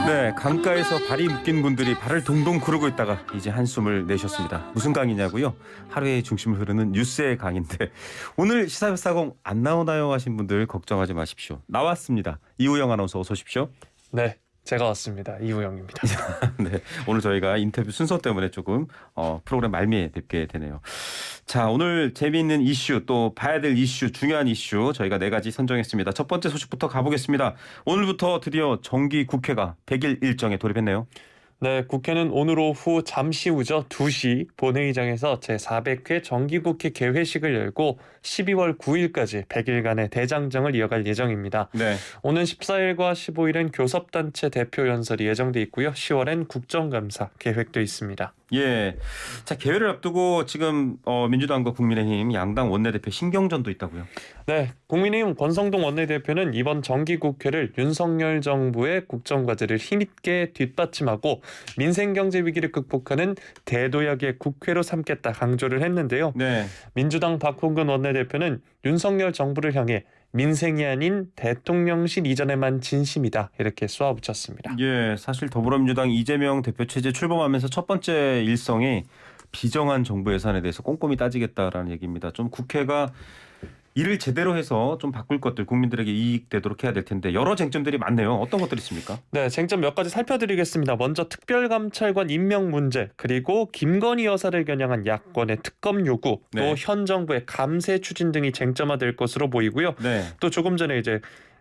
네, 강가에서 발이 묶인 분들이 발을 동동 구르고 있다가 이제 한숨을 내셨습니다. 무슨 강이냐고요? 하루의 중심을 흐르는 뉴스의 강인데 오늘 시사협사공 안 나오나요 하신 분들 걱정하지 마십시오. 나왔습니다. 이우영 아나운서 어서 오십시오. 네, 제가 왔습니다. 이우영입니다. 네, 오늘 저희가 인터뷰 순서 때문에 조금 프로그램 말미에 뵙게 되네요. 자, 오늘 재미있는 이슈 또 봐야 될 이슈 중요한 이슈 저희가 4가지 선정했습니다. 첫 번째 소식부터 가보겠습니다. 오늘부터 드디어 정기 국회가 100일 일정에 돌입했네요. 네, 국회는 오늘 오후 잠시 후죠. 2시 본회의장에서 제400회 정기국회 개회식을 열고 12월 9일까지 100일간의 대장정을 이어갈 예정입니다. 네. 오는 14일과 15일은 교섭단체 대표 연설이 예정돼 있고요. 10월엔 국정감사 계획돼 있습니다. 예. 자, 개회를 앞두고 지금 민주당과 국민의힘 양당 원내대표 신경전도 있다고요. 네, 국민의힘 권성동 원내대표는 이번 정기국회를 윤석열 정부의 국정과제를 힘있게 뒷받침하고 민생경제 위기를 극복하는 대도약의 국회로 삼겠다 강조를 했는데요. 네. 민주당 박홍근 원내대표는 윤석열 정부를 향해 민생이 아닌 대통령실 이전에만 진심이다 이렇게 쏘아붙였습니다. 예, 사실 더불어민주당 이재명 대표 체제 출범하면서 첫 번째 일성이 비정한 정부 예산에 대해서 꼼꼼히 따지겠다라는 얘기입니다. 좀 국회가 일을 제대로 해서 좀 바꿀 것들 국민들에게 이익되도록 해야 될 텐데 여러 쟁점들이 많네요. 어떤 것들이 있습니까? 네, 쟁점 몇 가지 살펴드리겠습니다. 먼저 특별감찰관 임명 문제, 그리고 김건희 여사를 겨냥한 야권의 특검 요구, 네. 또 현 정부의 감세 추진 등이 쟁점화될 것으로 보이고요. 네. 또 조금 전에 이제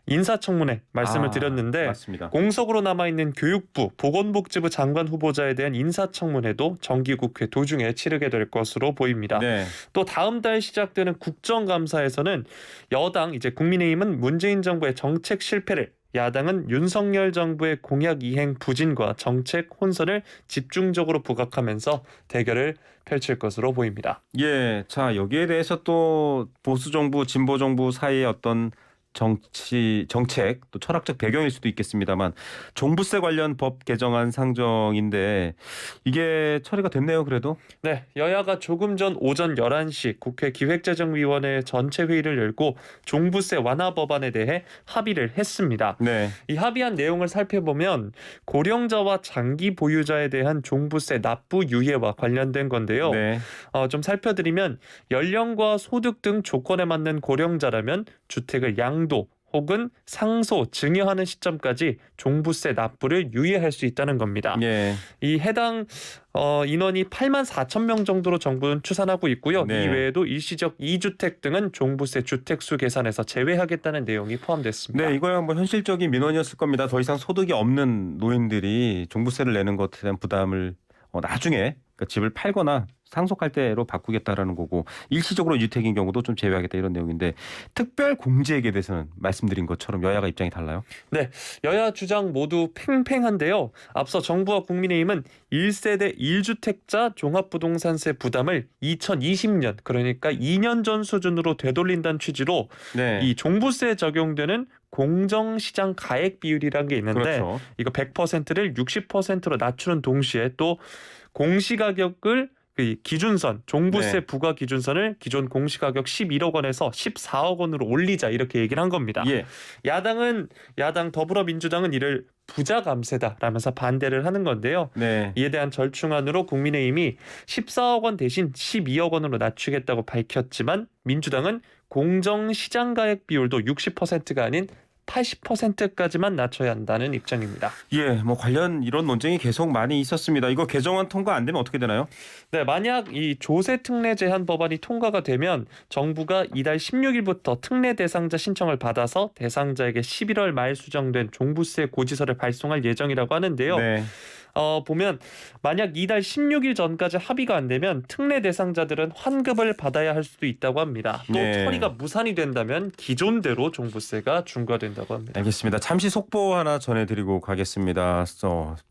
인사청문회 말씀을 드렸는데 맞습니다. 공석으로 남아있는 교육부, 보건복지부 장관 후보자에 대한 인사청문회도 정기국회 도중에 치르게 될 것으로 보입니다. 네. 또 다음 달 시작되는 국정감사에서는 여당 이제 국민의힘은 문재인 정부의 정책 실패를, 야당은 윤석열 정부의 공약 이행 부진과 정책 혼선을 집중적으로 부각하면서 대결을 펼칠 것으로 보입니다. 예. 자, 여기에 대해서 또 보수 정부, 진보 정부 사이의 어떤 정책 또 철학적 배경일 수도 있겠습니다만 종부세 관련 법 개정안 상정인데 이게 처리가 됐네요. 그래도 네, 여야가 조금 전 오전 11시 국회 기획재정위원회 전체 회의를 열고 종부세 완화 법안에 대해 합의를 했습니다. 네. 이 합의한 내용을 살펴보면 고령자와 장기 보유자에 대한 종부세 납부 유예와 관련된 건데요. 네. 좀 살펴드리면 연령과 소득 등 조건에 맞는 고령자라면 주택을 양도 혹은 상소, 증여하는 시점까지 종부세 납부를 유예할 수 있다는 겁니다. 예. 이 해당 인원이 8만 4천 명 정도로 정부는 추산하고 있고요. 네. 이 외에도 일시적 2주택 등은 종부세 주택수 계산에서 제외하겠다는 내용이 포함됐습니다. 네, 이거야 뭐 현실적인 민원이었을 겁니다. 더 이상 소득이 없는 노인들이 종부세를 내는 것에 대한 부담을 나중에 그러니까 집을 팔거나 상속할 때로 바꾸겠다라는 거고 일시적으로 유택인 경우도 좀 제외하겠다 이런 내용인데 특별 공제액에 대해서는 말씀드린 것처럼 여야가 입장이 달라요. 네, 여야 주장 모두 팽팽한데요. 앞서 정부와 국민의힘은 1세대 1주택자 종합부동산세 부담을 2020년 그러니까 2년 전 수준으로 되돌린다는 취지로 네. 이 종부세 적용되는 공정시장 가액 비율이라는 게 있는데 그렇죠. 이거 100%를 60%로 낮추는 동시에 또 공시가격을 그 기준선, 종부세 네. 부과 기준선을 기존 공시가격 11억 원에서 14억 원으로 올리자 이렇게 얘기를 한 겁니다. 예. 야당 더불어민주당은 이를 부자 감세다라면서 반대를 하는 건데요. 네. 이에 대한 절충안으로 국민의힘이 14억 원 대신 12억 원으로 낮추겠다고 밝혔지만 민주당은 공정시장가액 비율도 60%가 아닌 80%까지만 낮춰야 한다는 입장입니다. 예, 뭐 관련 이런 논쟁이 계속 많이 있었습니다. 이거 개정안 통과 안 되면 어떻게 되나요? 네, 만약 이 조세 특례 제한 법안이 통과가 되면 정부가 이달 16일부터 특례 대상자 신청을 받아서 대상자에게 11월 말 수정된 종부세 고지서를 발송할 예정이라고 하는데요. 네. 보면 만약 이달 16일 전까지 합의가 안 되면 특례 대상자들은 환급을 받아야 할 수도 있다고 합니다. 또 네. 처리가 무산이 된다면 기존대로 종부세가 중과된다고 합니다. 알겠습니다. 잠시 속보 하나 전해드리고 가겠습니다.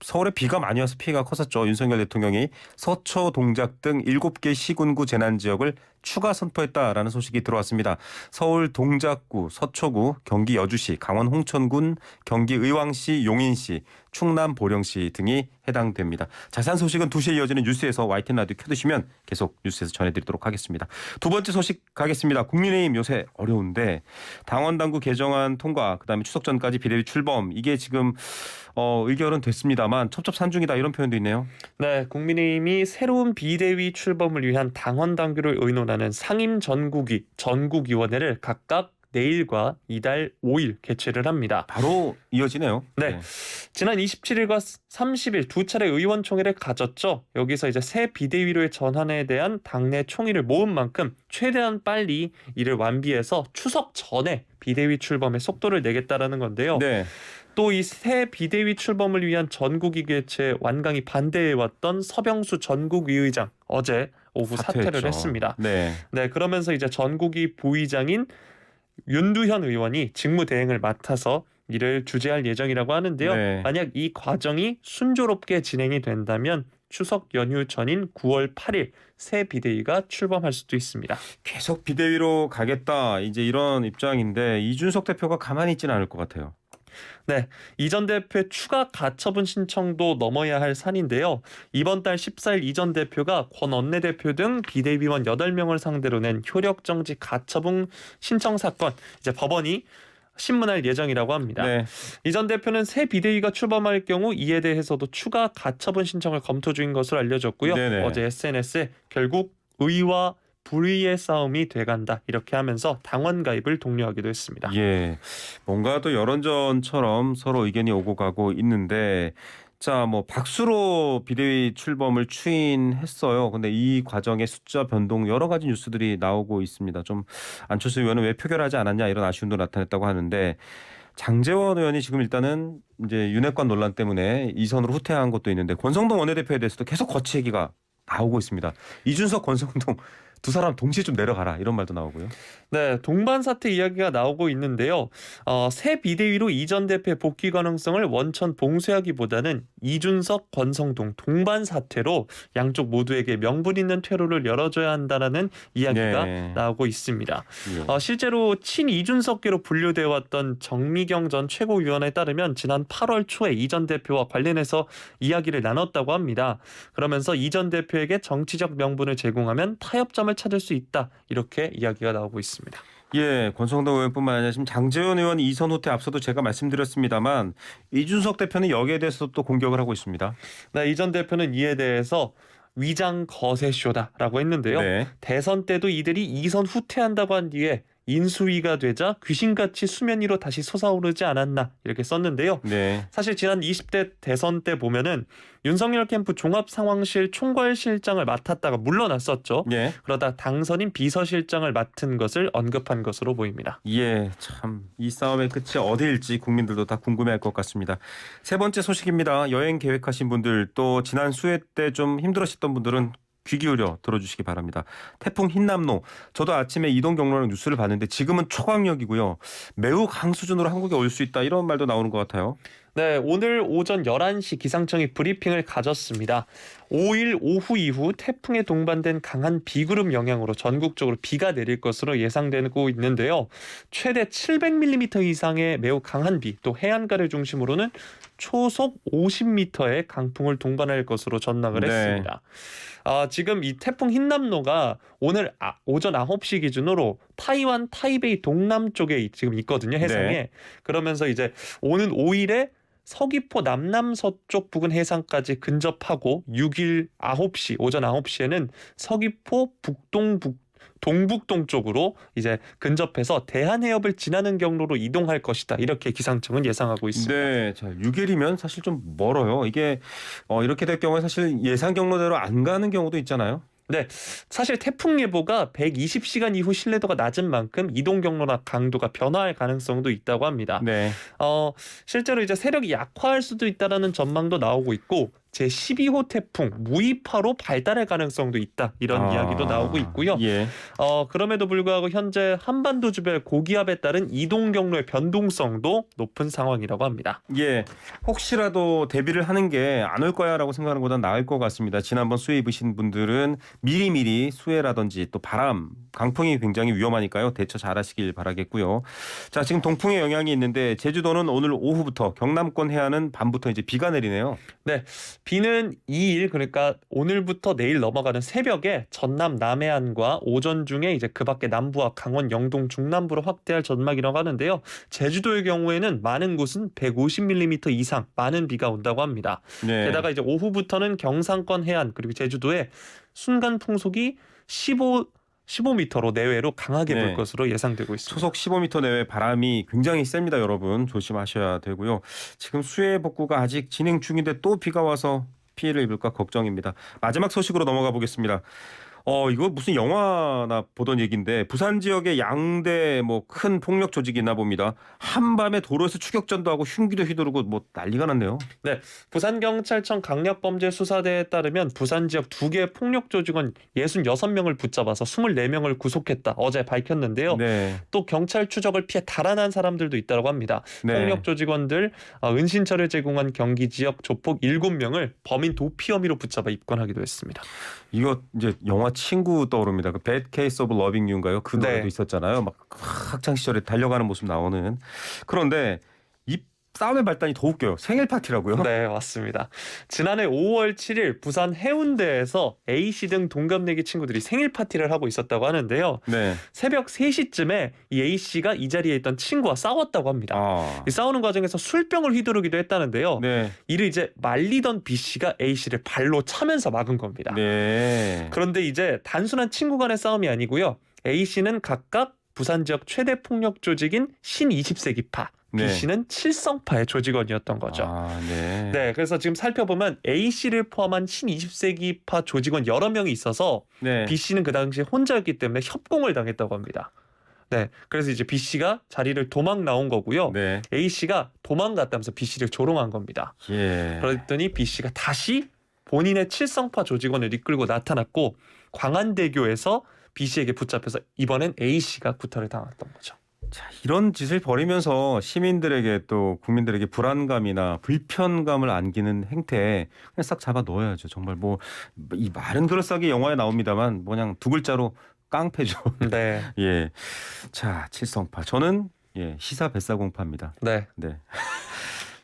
서울에 비가 많이 와서 피해가 컸었죠. 윤석열 대통령이 서초, 동작 등 7개 시군구 재난지역을 추가 선포했다라는 소식이 들어왔습니다. 서울 동작구, 서초구, 경기 여주시, 강원 홍천군, 경기 의왕시, 용인시, 충남 보령시 등이 해당됩니다. 자세한 소식은 2시에 이어지는 뉴스에서 YTN 라디오 켜두시면 계속 뉴스에서 전해드리도록 하겠습니다. 두 번째 소식 가겠습니다. 국민의힘 요새 어려운데 당원 당규 개정안 통과, 그다음에 추석 전까지 비대위 출범, 이게 지금 의결은 됐습니다만 첩첩산중이다 이런 표현도 있네요. 네, 국민의힘이 새로운 비대위 출범을 위한 당원 당규를 의논하는 상임 전국위원회를 각각 내일과 이달 5일 개최를 합니다. 바로 이어지네요. 네. 지난 27일과 30일 두 차례 의원총회를 가졌죠. 여기서 이제 새 비대위로의 전환에 대한 당내 총의를 모은 만큼 최대한 빨리 이를 완비해서 추석 전에 비대위 출범에 속도를 내겠다라는 건데요. 네. 또 이 새 비대위 출범을 위한 전국위 개최에 완강히 반대해왔던 서병수 전국위의장 어제 오후 사퇴를 사퇴했죠. 했습니다. 네. 네, 그러면서 이제 전국위 부의장인 윤두현 의원이 직무대행을 맡아서 이를 주재할 예정이라고 하는데요. 네. 만약 이 과정이 순조롭게 진행이 된다면 추석 연휴 전인 9월 8일 새 비대위가 출범할 수도 있습니다. 계속 비대위로 가겠다 이제 이런 입장인데 이준석 대표가 가만히 있지는 않을 것 같아요. 네, 이 전 대표의 추가 가처분 신청도 넘어야 할 산인데요. 이번 달 14일 이 전 대표가 권 원내대표 등 비대위원 8명을 상대로 낸 효력정지 가처분 신청 사건, 이제 법원이 신문할 예정이라고 합니다. 네. 이 전 대표는 새 비대위가 출범할 경우 이에 대해서도 추가 가처분 신청을 검토 중인 것으로 알려졌고요. 네네. 어제 SNS에 결국 의와 불의의 싸움이 돼간다 이렇게 하면서 당원 가입을 독려하기도 했습니다. 예. 뭔가 또 여론전처럼 서로 의견이 오고 가고 있는데 자, 뭐 박수로 비대위 출범을 추인했어요. 근데 이 과정에 숫자 변동 여러 가지 뉴스들이 나오고 있습니다. 좀 안철수 의원은 왜 표결하지 않았냐 이런 아쉬움도 나타냈다고 하는데 장제원 의원이 지금 일단은 이제 윤핵관 논란 때문에 이선으로 후퇴한 것도 있는데 권성동 원내대표에 대해서도 계속 거취 얘기가 나오고 있습니다. 이준석, 권성동 두 사람 동시에 좀 내려가라 이런 말도 나오고요. 네, 동반 사태 이야기가 나오고 있는데요. 새 비대위로 이 전 대표의 복귀 가능성을 원천 봉쇄하기보다는 이준석, 권성동 동반 사태로 양쪽 모두에게 명분 있는 퇴로를 열어줘야 한다라는 이야기가 네. 나오고 있습니다. 예. 실제로 친 이준석계로 분류되어 왔던 정미경 전 최고위원에 따르면 지난 8월 초에 이 전 대표와 관련해서 이야기를 나눴다고 합니다. 그러면서 이 전 대표에게 정치적 명분을 제공하면 타협점을 찾을 수 있다 이렇게 이야기가 나오고 있습니다. 예, 권성동 의원뿐만 아니라 지금 장제원 의원 이선 후퇴 앞서도 제가 말씀드렸습니다만 이준석 대표는 여기에 대해서 또 공격을 하고 있습니다. 네, 이 전 대표는 이에 대해서 위장 거세쇼다라고 했는데요. 네. 대선 때도 이들이 이선 후퇴한다고 한 뒤에 인수위가 되자 귀신같이 수면 위로 다시 솟아오르지 않았나 이렇게 썼는데요. 네. 사실 지난 20대 대선 때 보면은 윤석열 캠프 종합상황실 총괄실장을 맡았다가 물러났었죠. 예. 그러다 당선인 비서실장을 맡은 것을 언급한 것으로 보입니다. 예, 참 이 싸움의 끝이 어디일지 국민들도 다 궁금해할 것 같습니다. 세 번째 소식입니다. 여행 계획하신 분들 또 지난 수해 때 좀 힘들으셨던 분들은 귀 기울여 들어주시기 바랍니다. 태풍 흰남노. 저도 아침에 이동 경로랑 뉴스를 봤는데 지금은 초강력이고요. 매우 강수준으로 한국에 올 수 있다 이런 말도 나오는 것 같아요. 네, 오늘 오전 11시 기상청이 브리핑을 가졌습니다. 5일 오후 이후 태풍에 동반된 강한 비구름 영향으로 전국적으로 비가 내릴 것으로 예상되고 있는데요. 최대 700mm 이상의 매우 강한 비, 또 해안가를 중심으로는 초속 50m의 강풍을 동반할 것으로 전망을 네. 했습니다. 지금 이 태풍 흰남노가 오늘 오전 9시 기준으로 타이완 타이베이 동남쪽에 지금 있거든요, 해상에. 네. 그러면서 이제 오는 5일에 서귀포 남남서쪽 부근 해상까지 근접하고 6일 9시 오전 9시에는 서귀포 동북동 쪽으로 이제 근접해서 대한해협을 지나는 경로로 이동할 것이다. 이렇게 기상청은 예상하고 있습니다. 네, 자 6일이면 사실 좀 멀어요. 이게 이렇게 될 경우에 사실 예상 경로대로 안 가는 경우도 있잖아요. 네, 사실 태풍 예보가 120시간 이후 신뢰도가 낮은 만큼 이동 경로나 강도가 변화할 가능성도 있다고 합니다. 네. 실제로 이제 세력이 약화할 수도 있다라는 전망도 나오고 있고 제12호 태풍 무이파로 발달할 가능성도 있다 이런 이야기도 나오고 있고요. 예. 그럼에도 불구하고 현재 한반도 주변 고기압에 따른 이동 경로의 변동성도 높은 상황이라고 합니다. 예, 혹시라도 대비를 하는 게 안 올 거야라고 생각하는 것보다 나을 것 같습니다. 지난번 수해 입으신 분들은 미리미리 수해라든지 또 바람, 강풍이 굉장히 위험하니까요. 대처 잘하시길 바라겠고요. 자, 지금 동풍의 영향이 있는데 제주도는 오늘 오후부터 경남권 해안은 밤부터 이제 비가 내리네요. 네, 비는 2일 그러니까 오늘부터 내일 넘어가는 새벽에 전남 남해안과 오전 중에 이제 그 밖에 남부와 강원 영동 중남부로 확대할 전망이라고 하는데요. 제주도의 경우에는 많은 곳은 150mm 이상 많은 비가 온다고 합니다. 네. 게다가 이제 오후부터는 경상권 해안 그리고 제주도에 순간 풍속이 15m로 내외로 강하게 불 네. 것으로 예상되고 있습니다. 초속 15m 내외 바람이 굉장히 셉니다, 여러분. 조심하셔야 되고요. 지금 수해 복구가 아직 진행 중인데 또 비가 와서 피해를 입을까 걱정입니다. 마지막 소식으로 넘어가 보겠습니다. 이거 무슨 영화나 보던 얘기인데 부산 지역에 양대 뭐 큰 폭력 조직이 있나 봅니다. 한밤에 도로에서 추격전도 하고 흉기도 휘두르고 뭐 난리가 났네요. 부산경찰청 강력범죄수사대에 따르면 부산 지역 2개 폭력 조직원 66명을 붙잡아서 24명을 구속했다. 어제 밝혔는데요. 네. 또 경찰 추적을 피해 달아난 사람들도 있다고 합니다. 네. 폭력 조직원들 은신처를 제공한 경기 지역 조폭 7명을 범인 도피 혐의로 붙잡아 입건하기도 했습니다. 이거 이제 영화 친구 떠오릅니다. 그 Bad Case of Loving You인가요? 그 노래도 네. 있었잖아요. 막 학창 시절에 달려가는 모습 나오는. 그런데 이 싸움의 발단이 더 웃겨요. 생일 파티라고요? 네, 맞습니다. 지난해 5월 7일 부산 해운대에서 A씨 등 동갑내기 친구들이 생일 파티를 하고 있었다고 하는데요. 네. 새벽 3시쯤에 이 A씨가 이 자리에 있던 친구와 싸웠다고 합니다. 아. 이 싸우는 과정에서 술병을 휘두르기도 했다는데요. 네. 이를 이제 말리던 B씨가 A씨를 발로 차면서 막은 겁니다. 네. 그런데 이제 단순한 친구 간의 싸움이 아니고요. A씨는 각각 부산 지역 최대 폭력 조직인 신20세기파, 네. B씨는 칠성파의 조직원이었던 거죠. 아, 네. 네, 그래서 지금 살펴보면 A씨를 포함한 신20세기파 조직원 여러 명이 있어서 네. B씨는 그 당시에 혼자였기 때문에 협공을 당했다고 합니다. 네, 그래서 이제 B씨가 자리를 도망 나온 거고요. 네. A씨가 도망갔다면서 B씨를 조롱한 겁니다. 예. 그랬더니 B씨가 다시 본인의 칠성파 조직원을 이끌고 나타났고 광안대교에서 B씨에게 붙잡혀서 이번엔 A씨가 구타를 당했던 거죠. 자, 이런 짓을 벌이면서 시민들에게 또 국민들에게 불안감이나 불편감을 안기는 행태에 그냥 싹 잡아 넣어야죠. 정말 뭐 이 말은 그럴싸하게 영화에 나옵니다만 그냥 두 글자로 깡패죠. 네, 예. 자, 칠성파. 저는 시사 뱃사공파입니다. 네. 네.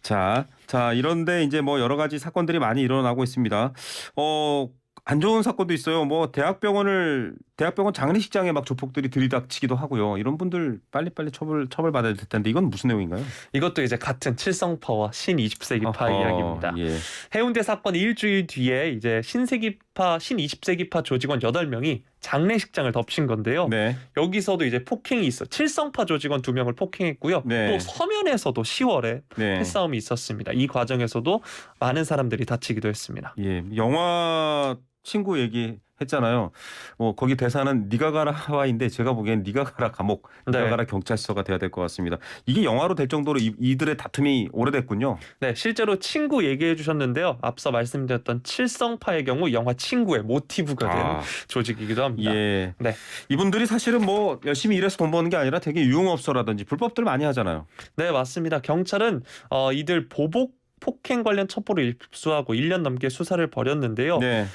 자, 이런데 이제 뭐 여러 가지 사건들이 많이 일어나고 있습니다. 안 좋은 사건도 있어요. 뭐 대학병원 장례식장에 막 조폭들이 들이닥치기도 하고요. 이런 분들 빨리빨리 처벌받아야 될 텐데 이건 무슨 내용인가요? 이것도 이제 같은 칠성파와 신20세기파 어허, 이야기입니다. 예. 해운대 사건 일주일 뒤에 이제 신20세기파 조직원 8명이 장례식장을 덮친 건데요. 네. 여기서도 이제 폭행이 있어. 칠성파 조직원 2명을 폭행했고요. 네. 또 서면에서도 10월에 네. 패싸움이 있었습니다. 이 과정에서도 많은 사람들이 다치기도 했습니다. 예. 영화 친구 얘기했잖아요. 거기 대사는 네가 가라 하와이인데 제가 보기엔 네가 가라 감옥, 네가 네. 가라 경찰서가 돼야 될 것 같습니다. 이게 영화로 될 정도로 이들의 다툼이 오래됐군요. 네, 실제로 친구 얘기해 주셨는데요. 앞서 말씀드렸던 칠성파의 경우 영화 친구의 모티브가 된 아. 조직이기도 합니다. 예. 네. 이분들이 사실은 뭐 열심히 일해서 돈 버는 게 아니라 되게 유흥업소라든지 불법들 많이 하잖아요. 네, 맞습니다. 경찰은 이들 보복 폭행 관련 첩보를 입수하고 1년 넘게 수사를 벌였는데요. 네.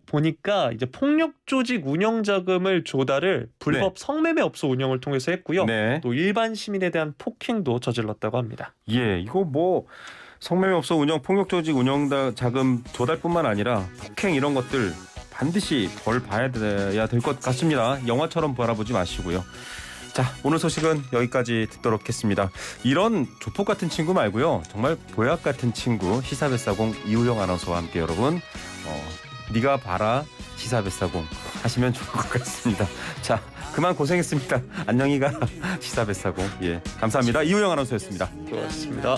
보니까 이제 폭력 조직 운영 자금을 조달을 불법 성매매 업소 운영을 통해서 했고요. 네. 또 일반 시민에 대한 폭행도 저질렀다고 합니다. 예, 이거 뭐 성매매업소 운영, 폭력조직 운영 자금 조달뿐만 아니라 폭행 이런 것들 반드시 벌 봐야 될 것 같습니다. 영화처럼 바라보지 마시고요. 자, 오늘 소식은 여기까지 듣도록 하겠습니다. 이런 조폭 같은 친구 말고요. 정말 보약 같은 친구 시사뱃사공 이우영 아나운서와 함께 여러분 네가 봐라 시사뱃사공 하시면 좋을 것 같습니다. 자, 그만 고생했습니다. 안녕히 가 시사뱃사공. 예, 감사합니다. 이우영 아나운서였습니다. 고맙습니다.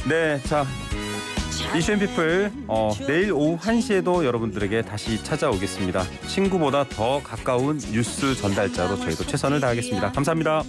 네, 자 이슈앤피플 내일 오후 1시에도 여러분들에게 다시 찾아오겠습니다. 친구보다 더 가까운 뉴스 전달자로 저희도 최선을 다하겠습니다. 감사합니다.